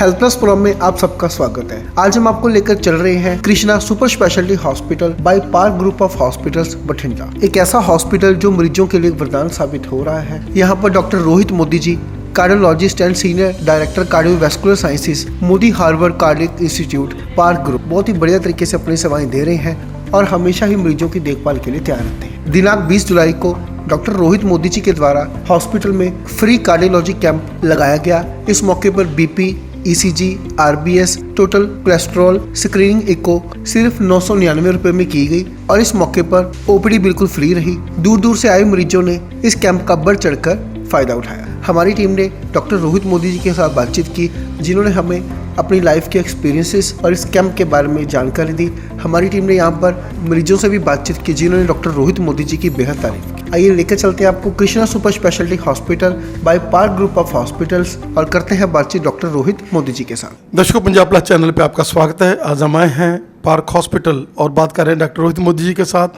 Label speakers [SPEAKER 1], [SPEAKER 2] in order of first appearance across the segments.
[SPEAKER 1] Health plus programme में आप सबका स्वागत है। आज हम आपको लेकर चल रहे हैं Krishna super speciality hospital by park group of hospitals Bathinda. एक ऐसा हॉस्पिटल जो मरीजों के लिए वरदान साबित हो रहा है। यहाँ पर doctor Rohit Modi ji, cardiologist and senior director cardiovascular sciences, Modi Harvard Cardiac Institute, Park Group बहुत ही बढ़िया तरीके से अपनी सेवाएं दे रहे हैं और हमेशा ही मरीजों की देखभाल के लिए तैयार रहते हैं। दिनांक 20 जुलाई को डॉक्टर रोहित मोदी जी के द्वारा हॉस्पिटल में फ्री कार्डियोलॉजी कैंप लगाया गया। इस मौके पर BP, ECG, RBS, total cholesterol screening echo सिर्फ 999 रुपए में की गई और इस मौके पर ओपीडी बिल्कुल फ्री रही। दूर दूर से आए मरीजों ने इस कैंप का बढ़ चढ़कर फायदा उठाया। हमारी टीम ने डॉक्टर रोहित मोदी जी के साथ बातचीत की, जिन्होंने हमें अपनी लाइफ के एक्सपीरियंसेस और इस कैंप के बारे में जानकारी दी। हमारी टीम ने यहाँ पर मरीजों से भी बातचीत की, जिन्होंने डॉक्टर रोहित मोदी जी की बेहद तारीफ की। आइए लेकर चलते हैं आपको Krishna super speciality hospital by park group of hospitals और करते हैं बातचीत डॉक्टर रोहित मोदी जी के साथ।
[SPEAKER 2] दर्शकों, पंजाब प्लस चैनल पे आपका स्वागत है। आज हम आए हैं पार्क हॉस्पिटल और बात कर रहे हैं डॉक्टर रोहित मोदी जी के साथ,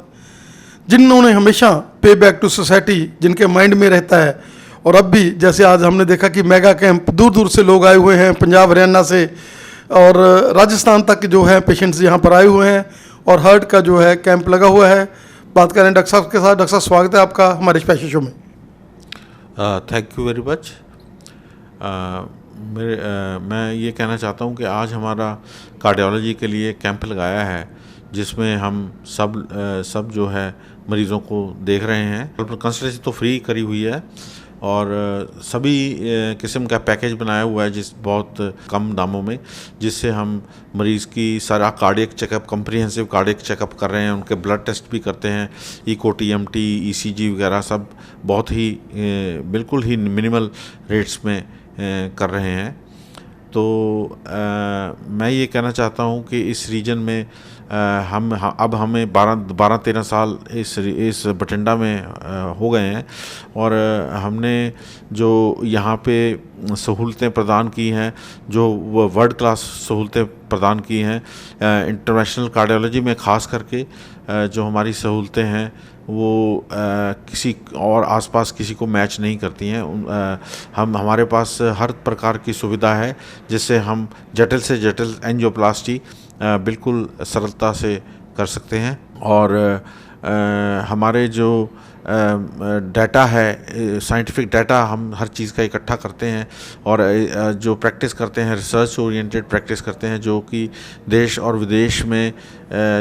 [SPEAKER 2] जिन्होंने हमेशा पे बैक टू सोसाइटी जिनके माइंड में रहता है। और अब भी जैसे आज हमने देखा कि मेगा कैंप दूर दूर से लोग आए हुए हैं, पंजाब हरियाणा से और राजस्थान तक जो है पेशेंट्स यहाँ पर आए हुए हैं और हार्ट का जो है कैंप लगा हुआ है। बात करें डॉक्टर साहब के साथ। डॉक्टर साहब, स्वागत है आपका हमारे स्पेशल शो में।
[SPEAKER 3] Thank you very much. मैं ये कहना चाहता हूँ कि आज हमारा कार्डियोलॉजी के लिए कैंप लगाया है, जिसमें हम सब जो है मरीज़ों को देख रहे हैं। कंसल्टेशन तो फ्री करी हुई है और सभी किस्म का पैकेज बनाया हुआ है जिस बहुत कम दामों में, जिससे हम मरीज़ की सारा cardiac checkup, comprehensive cardiac checkup कर रहे हैं। उनके ब्लड टेस्ट भी करते हैं, इको, टीएमटी, ईसीजी वगैरह सब बहुत ही बिल्कुल ही मिनिमल रेट्स में कर रहे हैं। तो मैं ये कहना चाहता हूँ कि इस रीजन में अब हमें 12-13 साल इस बठिंडा में हो गए हैं और हमने जो यहाँ पे सहूलतें प्रदान की हैं, जो वो वर्ल्ड क्लास सहूलतें प्रदान की हैं, इंटरनेशनल कार्डियोलॉजी में ख़ास करके जो हमारी सहूलतें हैं वो किसी और आसपास किसी को मैच नहीं करती हैं। हमारे पास हर प्रकार की सुविधा है, जिससे हम जटिल से जटिल एंजियोप्लास्टी बिल्कुल सरलता से कर सकते हैं। और हमारे जो डाटा है, साइंटिफिक डाटा, हम हर चीज़ का इकट्ठा करते हैं और जो प्रैक्टिस करते हैं, रिसर्च ओरिएंटेड प्रैक्टिस करते हैं, जो कि देश और विदेश में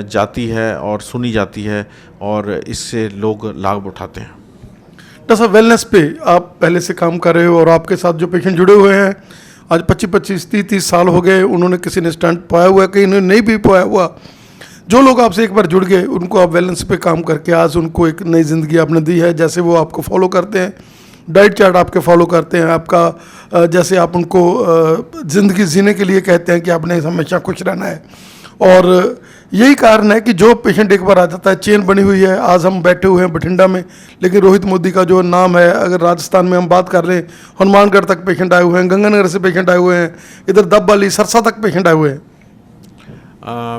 [SPEAKER 3] जाती है और सुनी जाती है और इससे लोग लाभ उठाते हैं।
[SPEAKER 2] डॉक्टर साहब, वेलनेस पे आप पहले से काम कर रहे हो और आपके साथ जो पेशेंट जुड़े हुए हैं आज 25-25, 30-30 साल हो गए। उन्होंने किसी ने स्टंट पाया हुआ है, कहीं ने नहीं भी पाया हुआ। जो लोग आपसे एक बार जुड़ गए, उनको आप वेलनेस पे काम करके आज उनको एक नई ज़िंदगी आपने दी है। जैसे वो आपको फॉलो करते हैं, डाइट चार्ट आपके फॉलो करते हैं, आपका जैसे आप उनको ज़िंदगी जीने के लिए कहते हैं कि आपने हमेशा खुश रहना है। और यही कारण है कि जो पेशेंट एक बार आ जाता है, चेन बनी हुई है। आज हम बैठे हुए हैं बठिंडा में, लेकिन रोहित मोदी का जो नाम है, अगर राजस्थान में हम बात कर रहे हैं, हनुमानगढ़ तक पेशेंट आए हुए हैं, गंगानगर से पेशेंट आए हुए हैं, इधर दबवाली, सरसा तक पेशेंट आए हुए हैं।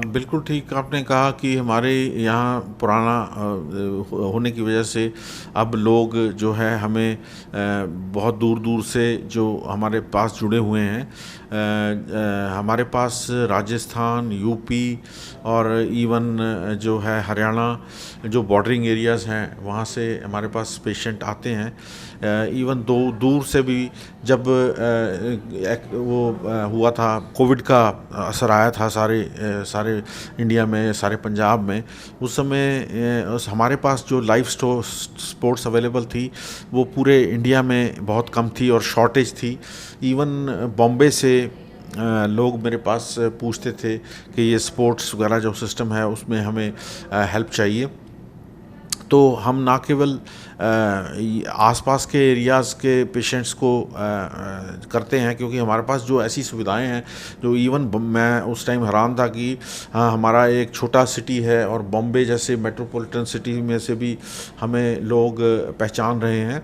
[SPEAKER 3] बिल्कुल ठीक आपने कहा कि हमारे यहाँ पुराना होने की वजह से अब लोग जो है हमें बहुत दूर दूर से जो हमारे पास जुड़े हुए हैं, हमारे पास राजस्थान, यूपी और इवन जो है हरियाणा, जो बॉर्डरिंग एरियाज़ हैं, वहाँ से हमारे पास पेशेंट आते हैं। इवन दूर से भी जब वो हुआ था, कोविड का असर आया था सारे इंडिया में, सारे पंजाब में, उस समय हमारे पास जो लाइव स्पोर्ट्स अवेलेबल थी वो पूरे इंडिया में बहुत कम थी और शॉर्टेज थी। इवन बॉम्बे से लोग मेरे पास पूछते थे कि ये स्पोर्ट्स वगैरह जो सिस्टम है उसमें हमें हेल्प चाहिए। तो हम ना केवल आसपास के एरियाज़ के पेशेंट्स को करते हैं, क्योंकि हमारे पास जो ऐसी सुविधाएं हैं, जो इवन मैं उस टाइम हैरान था कि हमारा एक छोटा सिटी है और बॉम्बे जैसे मेट्रोपॉलिटन सिटी में से भी हमें लोग पहचान रहे हैं।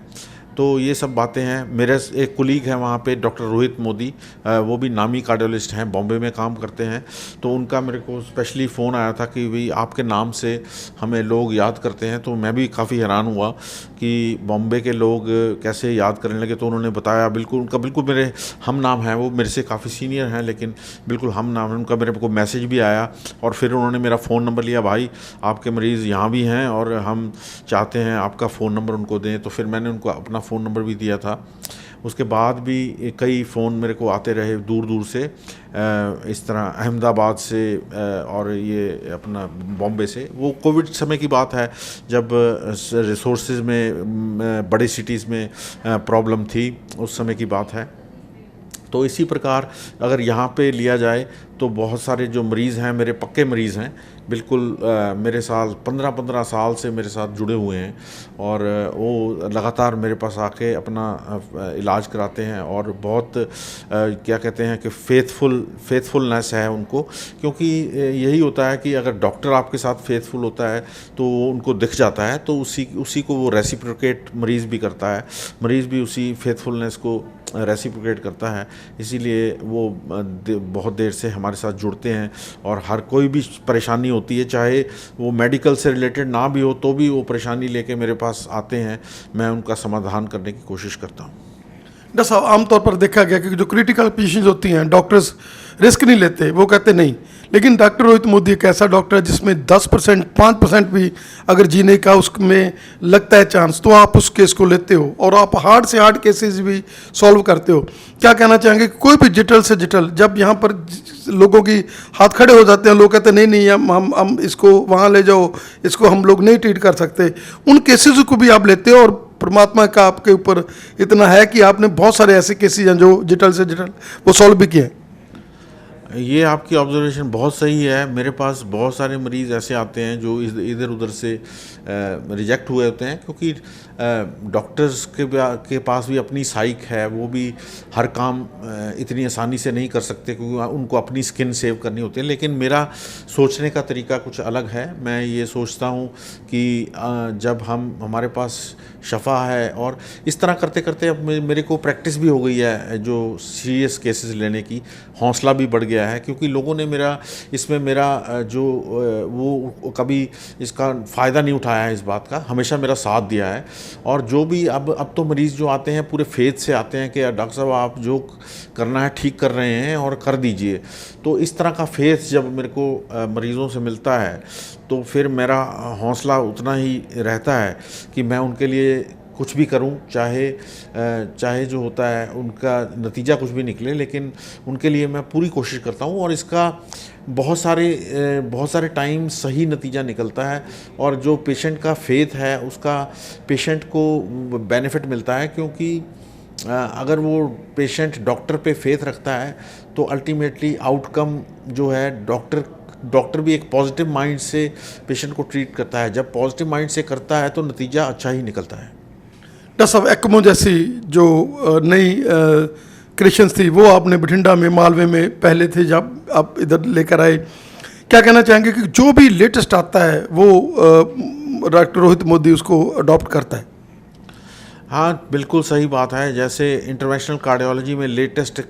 [SPEAKER 3] तो ये सब बातें हैं। मेरे एक कुलीग है वहाँ पे डॉक्टर रोहित मोदी, वो भी नामी कार्डियोलिस्ट हैं, बॉम्बे में काम करते हैं। तो उनका मेरे को स्पेशली फ़ोन आया था कि भाई आपके नाम से हमें लोग याद करते हैं। तो मैं भी काफ़ी हैरान हुआ कि बॉम्बे के लोग कैसे याद करने लगे। तो उन्होंने बताया, बिल्कुल उनका बिल्कुल मेरे हम नाम है, वो मेरे से काफ़ी सीनियर हैं लेकिन बिल्कुल हम नाम है उनका। मेरे को मैसेज भी आया और फिर उन्होंने मेरा फ़ोन नंबर लिया, भाई आपके मरीज़ यहाँ भी हैं और हम चाहते हैं आपका फ़ोन नंबर उनको दें। तो फिर मैंने उनको अपना फ़ोन नंबर भी दिया था। उसके बाद भी कई फ़ोन मेरे को आते रहे दूर दूर से, इस तरह अहमदाबाद से और ये अपना बॉम्बे से। वो कोविड समय की बात है जब रिसोर्सेज में बड़े सिटीज़ में प्रॉब्लम थी, उस समय की बात है। तो इसी प्रकार अगर यहाँ पे लिया जाए तो बहुत सारे जो मरीज़ हैं मेरे पक्के मरीज़ हैं, बिल्कुल मेरे साल 15-15 साल से मेरे साथ जुड़े हुए हैं और वो लगातार मेरे पास आके अपना इलाज कराते हैं और बहुत क्या कहते हैं कि फेथफुलनेस है उनको। क्योंकि यही होता है कि अगर डॉक्टर आपके साथ फेथफुल होता है तो उनको दिख जाता है, तो उसी को वो रेसिप्रोकेट मरीज़ भी करता है, मरीज़ भी उसी फेथफुलनेस को रेसिप्रोकेट करता है। इसीलिए वो बहुत देर से हमारे साथ जुड़ते हैं और हर कोई भी परेशानी होती है, चाहे वो मेडिकल से रिलेटेड ना भी हो तो भी वो परेशानी लेके मेरे पास आते हैं, मैं उनका समाधान करने की कोशिश करता हूँ।
[SPEAKER 2] डॉक्टर साहब, आमतौर पर देखा गया कि जो क्रिटिकल पेशेंट्स होती हैं डॉक्टर्स रिस्क नहीं लेते, वो कहते नहीं। लेकिन डॉक्टर रोहित मोदी एक ऐसा डॉक्टर है जिसमें 10% 5% भी अगर जीने का उसमें लगता है चांस, तो आप उस केस को लेते हो और आप हार्ड से हार्ड केसेस भी सॉल्व करते हो। क्या कहना चाहेंगे कि कोई भी जटिल से जटिल, जब यहाँ पर लोगों की हाथ खड़े हो जाते हैं, लोग कहते हैं नहीं नहीं हम इसको वहाँ ले जाओ, इसको हम लोग नहीं ट्रीट कर सकते, उन केसेस को भी आप लेते हो और परमात्मा का आपके ऊपर इतना है कि आपने बहुत सारे ऐसे केसेस हैं जो जटिल से जटिल वो सॉल्व भी किए हैं।
[SPEAKER 3] ये आपकी ऑब्जर्वेशन बहुत सही है। मेरे पास बहुत सारे मरीज़ ऐसे आते हैं जो इधर उधर से रिजेक्ट हुए होते हैं, क्योंकि डॉक्टर्स के पास भी अपनी साइक है, वो भी हर काम इतनी आसानी से नहीं कर सकते क्योंकि उनको अपनी स्किन सेव करनी होती है। लेकिन मेरा सोचने का तरीका कुछ अलग है। मैं ये सोचता हूँ कि जब हमारे पास शफा है, और इस तरह करते करते अब मेरे को प्रैक्टिस भी हो गई है जो सीरियस केसेस लेने की, हौसला भी बढ़ गया है, क्योंकि लोगों ने मेरा जो वो कभी इसका फ़ायदा नहीं उठाया है, इस बात का हमेशा मेरा साथ दिया है। और जो भी अब तो मरीज़ जो आते हैं पूरे फेथ से आते हैं कि डॉक्टर साहब आप जो करना है ठीक कर रहे हैं और कर दीजिए। तो इस तरह का फेथ जब मेरे को मरीज़ों से मिलता है तो फिर मेरा हौसला उतना ही रहता है कि मैं उनके लिए कुछ भी करूं, चाहे जो होता है उनका नतीजा कुछ भी निकले, लेकिन उनके लिए मैं पूरी कोशिश करता हूं और इसका बहुत सारे टाइम सही नतीजा निकलता है। और जो पेशेंट का फेथ है उसका पेशेंट को बेनिफिट मिलता है, क्योंकि अगर वो पेशेंट डॉक्टर पे फेथ रखता है तो अल्टीमेटली आउटकम जो है डॉक्टर भी एक पॉजिटिव माइंड से पेशेंट को ट्रीट करता है। जब पॉजिटिव माइंड से करता है तो नतीजा अच्छा ही निकलता है।
[SPEAKER 2] डॉक्टर साहब, एक्मो जैसी जो नई क्रिएशंस थी वो आपने बठिंडा में, मालवे में पहले थे जब आप इधर लेकर आए, क्या कहना चाहेंगे कि जो भी लेटेस्ट आता है वो डॉक्टर रोहित मोदी उसको अडॉप्ट करता है?
[SPEAKER 3] हाँ, बिल्कुल सही बात है। जैसे इंटरवेंशनल कार्डियोलॉजी में लेटेस्ट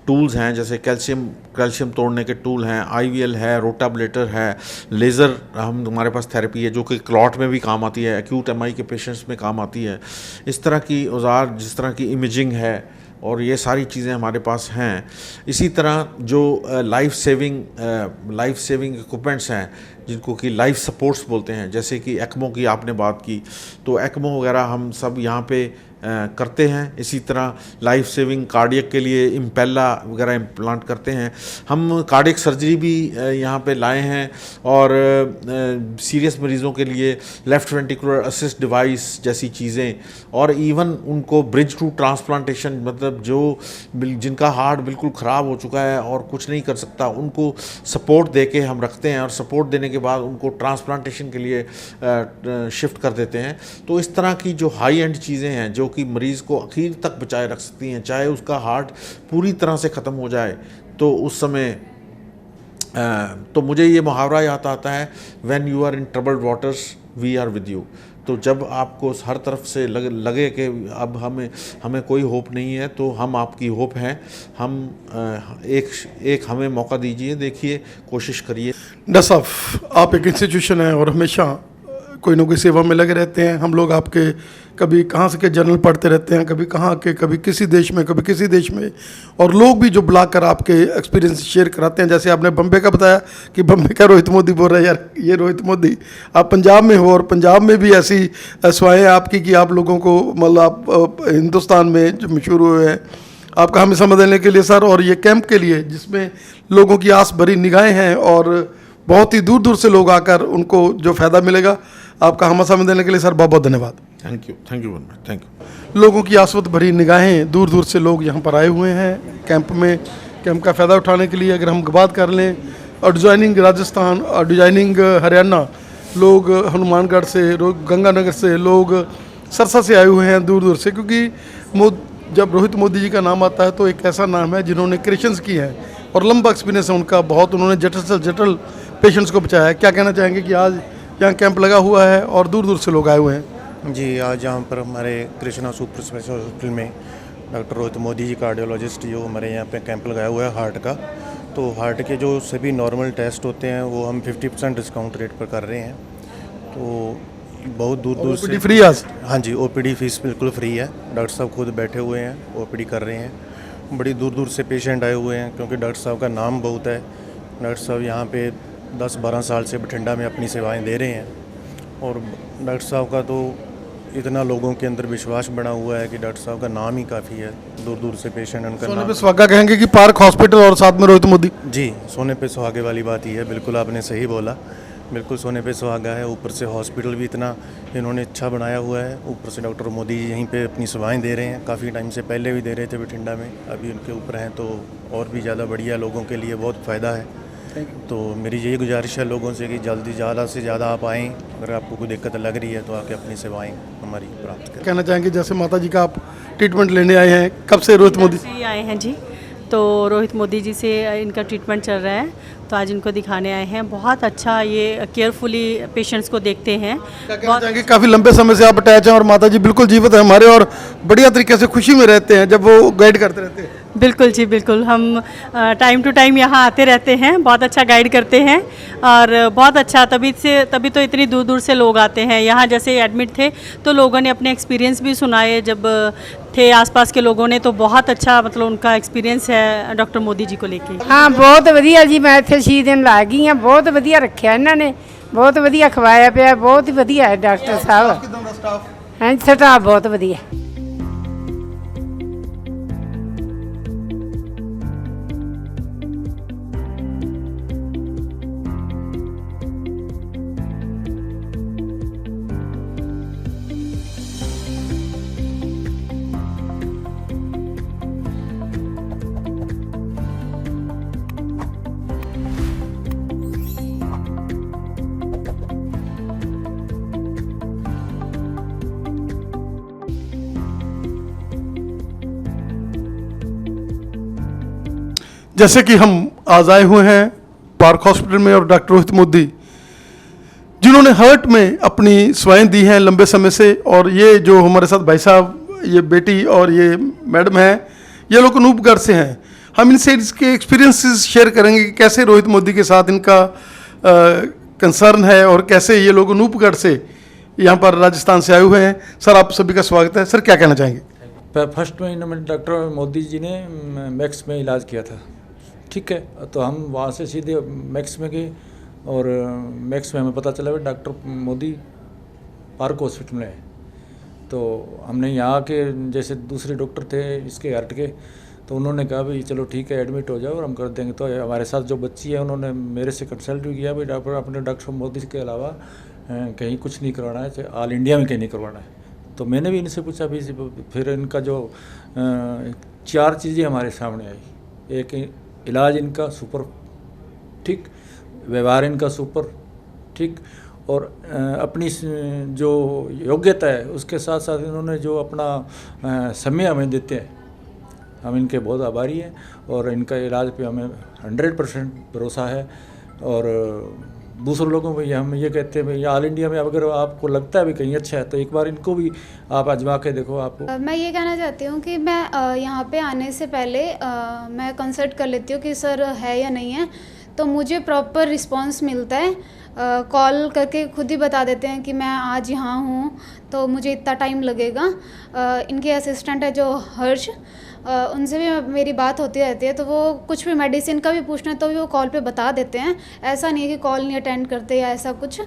[SPEAKER 3] टूल्स हैं, जैसे कैल्शियम तोड़ने के टूल हैं, IVL है, रोटाब्लेटर है, लेज़र हमारे पास थेरेपी है जो कि क्लॉट में भी काम आती है, एक्यूट MI के पेशेंट्स में काम आती है। इस तरह की औजार, जिस तरह की इमेजिंग है, और ये सारी चीज़ें हमारे पास हैं। इसी तरह जो लाइफ सेविंग इक्विपमेंट्स हैं जिनको कि लाइफ सपोर्ट्स बोलते हैं, जैसे कि एक्मो की आपने बात की, तो एक्मो वगैरह हम सब यहाँ पे करते हैं। इसी तरह लाइफ सेविंग कार्डियक के लिए इम्पेला वगैरह इम्प्लांट करते हैं। हम कार्डियक सर्जरी भी यहाँ पे लाए हैं, और सीरियस मरीज़ों के लिए लेफ़्ट वेंट्रिकुलर असिस्ट डिवाइस जैसी चीज़ें, और इवन उनको ब्रिज टू ट्रांसप्लांटेशन, मतलब जिनका हार्ट बिल्कुल ख़राब हो चुका है और कुछ नहीं कर सकता, उनको सपोर्ट दे के हम रखते हैं, और सपोर्ट देने के बाद उनको ट्रांसप्लांटेशन के लिए शिफ्ट कर देते हैं। तो इस तरह की जो हाई एंड चीज़ें हैं जो कि मरीज़ को आखिर तक बचाए रख सकती हैं, चाहे उसका हार्ट पूरी तरह से ख़त्म हो जाए तो उस समय तो मुझे ये मुहावरा याद आता है, when you are in troubled waters we are with you. तो जब आपको हर तरफ से लगे कि अब हमें कोई होप नहीं है, तो हम आपकी होप हैं। हम एक हमें मौका दीजिए, देखिए, कोशिश करिए।
[SPEAKER 2] डॉक्टर साहब, आप एक इंस्टीट्यूशन है और हमेशा कोई ना कोई सेवा में लगे रहते हैं। हम लोग आपके कभी कहाँ से के जर्नल पढ़ते रहते हैं, कभी कहाँ के, कभी किसी देश में, कभी किसी देश में, और लोग भी जो बुला कर आपके एक्सपीरियंस शेयर कराते हैं। जैसे आपने बम्बे का बताया कि बम्बे का रोहित मोदी बोल रहे हैं, यार ये रोहित मोदी, आप पंजाब में हो और पंजाब में भी ऐसी अफवाहें आपकी कि आप लोगों को मतलब आप हिंदुस्तान में जो मशहूर हुए हैं। आपका हमें समझ देने के लिए सर, और ये कैंप के लिए जिसमें लोगों की आस भरी निगाहें हैं और बहुत ही दूर दूर से लोग आकर उनको जो फ़ायदा मिलेगा, आपका हमें समय देने के लिए सर बहुत बहुत धन्यवाद।
[SPEAKER 3] Thank you thank you.
[SPEAKER 2] लोगों की आसवत भरी निगाहें, दूर दूर से लोग यहाँ पर आए हुए हैं कैंप में, कैंप का फ़ायदा उठाने के लिए। अगर हम बात कर लें एडजॉइनिंग राजस्थान और एडजॉइनिंग हरियाणा, लोग हनुमानगढ़ से, लोग गंगानगर से, लोग सरसा से आए हुए हैं दूर दूर से, क्योंकि जब रोहित मोदी जी का नाम आता है तो एक ऐसा नाम है जिन्होंने क्रिएशंस की हैं और लंबा एक्सपीरियंस है उनका, बहुत उन्होंने जटिल से जटिल पेशेंट्स को बचाया है। क्या कहना चाहेंगे कि आज यहाँ कैंप लगा हुआ है और दूर दूर से लोग आए हुए हैं?
[SPEAKER 4] जी, आज यहाँ पर हमारे कृष्णा सुपर स्पेशल हॉस्पिटल में डॉक्टर रोहित मोदी जी कार्डियोलॉजिस्ट जो हमारे यहाँ पे कैंप लगाया हुआ है हार्ट का। तो हार्ट के जो सभी नॉर्मल टेस्ट होते हैं वो हम 50% डिस्काउंट रेट पर कर रहे हैं। तो बहुत दूर दूर से
[SPEAKER 2] फ्री आज?
[SPEAKER 4] हाँ जी, ओपीडी फीस बिल्कुल फ्री है। डॉक्टर साहब खुद बैठे हुए हैं, ओपीडी कर रहे हैं। बड़ी दूर दूर से पेशेंट आए हुए हैं क्योंकि डॉक्टर साहब का नाम बहुत है। डॉक्टर साहब यहाँ पे 10-12 साल से बठिंडा में अपनी सेवाएं दे रहे हैं और डॉक्टर साहब का तो इतना लोगों के अंदर विश्वास बना हुआ है कि डॉक्टर साहब का नाम ही काफ़ी है। दूर दूर से पेशेंट उनका
[SPEAKER 2] सोने
[SPEAKER 4] नाम।
[SPEAKER 2] पे सुहागा कहेंगे कि पार्क हॉस्पिटल और साथ में रोहित मोदी?
[SPEAKER 4] जी, सोने पे सुहागे वाली बात ही है, बिल्कुल आपने सही बोला। बिल्कुल सोने पे सुहागा है। ऊपर से हॉस्पिटल भी इतना इन्होंने अच्छा बनाया हुआ है। ऊपर से डॉक्टर मोदी जी यहीं पे अपनी सेवाएं दे रहे हैं। काफ़ी टाइम से पहले भी दे रहे थे बठिंडा में, अभी उनके ऊपर हैं तो और भी ज़्यादा बढ़िया, लोगों के लिए बहुत फ़ायदा है। तो मेरी यही गुजारिश है लोगों से कि जल्दी ज़्यादा से ज़्यादा आप आएँ। अगर आपको कोई दिक्कत लग रही है तो आके अपनी सेवाएं हमारी प्राप्त करें।
[SPEAKER 2] कहना चाहेंगे जैसे माता जी का आप ट्रीटमेंट लेने आए हैं, कब से रोहित मोदी?
[SPEAKER 5] से ही आए हैं जी, तो रोहित मोदी जी से इनका ट्रीटमेंट चल रहा है, तो आज इनको दिखाने आए हैं। बहुत अच्छा ये केयरफुली पेशेंट्स को देखते हैं। बहुत
[SPEAKER 2] काफ़ी लंबे समय से आप अटैच हैं और माता जी बिल्कुल जीवित है हमारे और बढ़िया तरीके से खुशी में रहते हैं जब वो गाइड करते रहते हैं।
[SPEAKER 5] बिल्कुल जी, बिल्कुल। हम टाइम टू टाइम यहाँ आते रहते हैं, बहुत अच्छा गाइड करते हैं और बहुत अच्छा, तभी तो इतनी दूर दूर से लोग आते हैं। यहाँ जैसे एडमिट थे तो लोगों ने अपने एक्सपीरियंस भी सुनाए, जब थे आसपास के लोगों ने, तो बहुत अच्छा मतलब उनका एक्सपीरियंस है डॉक्टर मोदी जी को लेके।
[SPEAKER 6] हाँ, बहुत ਵਧੀਆ ਜੀ। मैं ਇੱਥੇ 6 ਦਿਨ ਲਾ ਗਈ ਹਾਂ। ਬਹੁਤ ਵਧੀਆ ਰੱਖਿਆ ਇਹਨਾਂ ਨੇ, ਬਹੁਤ ਵਧੀਆ ਖਵਾਇਆ ਪਿਆ, ਬਹੁਤ ਹੀ ਵਧੀਆ ਹੈ ਡਾਕਟਰ ਸਾਹਿਬ। ਹਾਂ, ਸਟਾਫ ਬਹੁਤ ਵਧੀਆ।
[SPEAKER 2] जैसे कि हम आज आए हुए हैं पार्क हॉस्पिटल में और डॉक्टर रोहित मोदी जिन्होंने हार्ट में अपनी सेवाएं दी हैं लंबे समय से, और ये जो हमारे साथ भाई साहब, ये बेटी और ये मैडम हैं, ये लोग अनूपगढ़ से हैं। हम इनसे इसके एक्सपीरियंसेस शेयर करेंगे कि कैसे रोहित मोदी के साथ इनका कंसर्न है और कैसे ये लोग अनूपगढ़ से यहाँ पर राजस्थान से आए हुए हैं। सर, आप सभी का स्वागत है। सर, क्या कहना चाहेंगे?
[SPEAKER 7] फर्स्ट में इन्होंने डॉक्टर मोदी जी ने मैक्स में इलाज किया था, ठीक है। तो हम वहाँ से सीधे मैक्स में गए और मैक्स में हमें पता चला कि डॉक्टर मोदी पार्क हॉस्पिटल में है। तो हमने यहाँ के जैसे दूसरे डॉक्टर थे इसके हार्ट के, तो उन्होंने कहा भाई चलो ठीक है एडमिट हो जाओ और हम कर देंगे। तो हमारे साथ जो बच्ची है उन्होंने मेरे से कंसल्ट भी किया भाई डॉक्टर अपने डॉक्टर मोदी के अलावा कहीं कुछ नहीं करवाना है, ऑल इंडिया में कहीं नहीं करवाना है। तो मैंने भी इनसे पूछा भी, फिर इनका जो 4 चीज़ें हमारे सामने आई। एक, इलाज इनका सुपर, ठीक, व्यवहार इनका सुपर, ठीक, और अपनी जो योग्यता है उसके साथ साथ इन्होंने जो अपना समय हमें देते हैं, हम इनके बहुत आभारी हैं और इनका इलाज पे हमें 100% भरोसा है। और दूसरे लोगों में हम ये कहते हैं भाई ऑल इंडिया में अगर आपको लगता है भी कहीं अच्छा है तो एक बार इनको भी आप आजमा के देखो। आपको
[SPEAKER 8] मैं ये कहना चाहती हूँ कि मैं यहाँ पे आने से पहले मैं कंसल्ट कर लेती हूँ कि सर है या नहीं है, तो मुझे प्रॉपर रिस्पांस मिलता है। कॉल करके खुद ही बता देते हैं कि मैं आज यहाँ हूँ तो मुझे इतना टाइम लगेगा। इनके असिस्टेंट है जो हर्ष, उनसे भी मेरी बात होती रहती है, तो वो कुछ भी मेडिसिन का भी पूछना है तो भी वो कॉल पे बता देते हैं। ऐसा नहीं है कि कॉल नहीं अटेंड करते या ऐसा कुछ,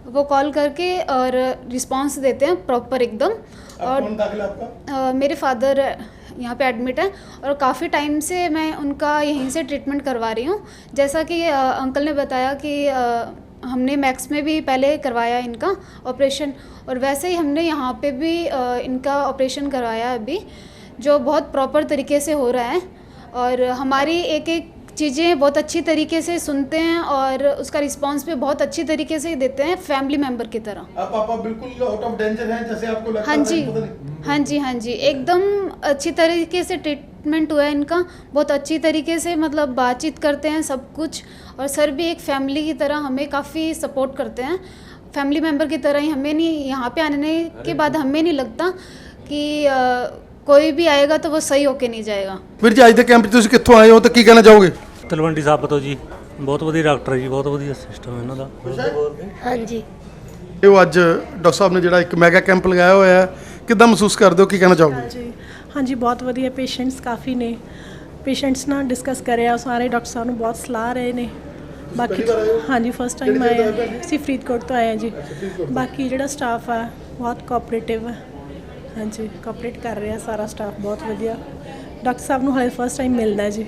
[SPEAKER 8] वो कॉल करके और रिस्पांस देते हैं प्रॉपर एकदम। और मेरे फादर यहाँ पे एडमिट है और काफ़ी टाइम से मैं उनका यहीं से ट्रीटमेंट करवा रही हूँ। जैसा कि अंकल ने बताया कि हमने मैक्स में भी पहले करवाया इनका ऑपरेशन, और वैसे ही हमने यहाँ पे भी इनका ऑपरेशन करवाया अभी, जो बहुत प्रॉपर तरीके से हो रहा है। और हमारी एक एक चीज़ें बहुत अच्छी तरीके से सुनते हैं और उसका रिस्पांस भी बहुत अच्छी तरीके से देते हैं, फैमिली मेम्बर की तरह।
[SPEAKER 2] आप पापा बिल्कुल आउट ऑफ डेंजर हैं जैसे आपको लगता
[SPEAKER 8] हाँ
[SPEAKER 2] था?
[SPEAKER 8] जी, हाँ जी, हाँ जी, एकदम अच्छी तरीके से ट्रीटमेंट हुआ है इनका, बहुत अच्छी तरीके से, मतलब बातचीत करते हैं सब कुछ। और सर भी एक फैमिली की तरह हमें काफ़ी सपोर्ट करते हैं, फैमिली मेम्बर की तरह ही। हमें नहीं, यहाँ पे आने के बाद हमें नहीं लगता कि कोई भी आएगा तो वो सही होके नहीं जाएगा।
[SPEAKER 2] ਵੀਰ ਜੀ ਅੱਜ ਦੇ ਕੈਂਪ 'ਚ ਤੁਸੀਂ ਕਿੱਥੋਂ ਆਏ ਹੋ ਤੇ ਕੀ ਕਹਿਣਾ ਚਾਹੋਗੇ?
[SPEAKER 9] ਤਲਵੰਡੀ ਸਾਬੋ ਤੋਂ ਜੀ, ਬਹੁਤ ਵਧੀਆ ਡਾਕਟਰ ਜੀ, ਬਹੁਤ ਵਧੀਆ ਸਿਸਟਮ ਇਹਨਾਂ ਦਾ।
[SPEAKER 6] ਹਾਂਜੀ।
[SPEAKER 2] ਇਹ ਅੱਜ ਡਾਕਟਰ ਸਾਹਿਬ ਨੇ ਜਿਹੜਾ ਇੱਕ ਮੈਗਾ ਕੈਂਪ ਲਗਾਇਆ ਹੋਇਆ ਹੈ, ਕਿੱਦਾਂ ਮਹਿਸੂਸ ਕਰਦੇ ਹੋ, ਕੀ ਕਹਿਣਾ ਚਾਹੋਗੇ?
[SPEAKER 10] ਜੀ ਹਾਂਜੀ, ਬਹੁਤ ਵਧੀਆ ਪੇਸ਼ੈਂਟਸ ਕਾਫੀ ਨੇ, ਪੇਸ਼ੈਂਟਸ ਨਾਲ ਡਿਸਕਸ ਕਰਿਆ, ਸਾਰੇ ਡਾਕਟਰ ਸਾਹਿਬ ਨੂੰ ਬਹੁਤ ਸਲਾਹ ਰਹੇ ਨੇ। ਬਾਕੀ ਹਾਂਜੀ ਫਸਟ ਟਾਈਮ ਆਏ ਹਾਂ ਅਸੀਂ, ਫਰੀਦਕੋਟ ਤੋਂ ਆਏ ਹਾਂ ਜੀ। ਬਾਕੀ ਜਿਹੜਾ ਸਟਾਫ ਆ ਬਹੁਤ ਕੋਆਪਰੇਟਿਵ ਹੈ, ਹਾਂਜੀ ਕੋਆਪਰੇਟ ਕਰ ਰਿਹਾ ਸਾਰਾ ਸਟਾਫ, ਬਹੁਤ ਵਧੀਆ। ਡਾਕਟਰ ਸਾਹਿਬ ਨੂੰ ਹਾਲੇ ਫਸਟ ਟਾਈਮ ਮਿਲਦਾ ਜੀ।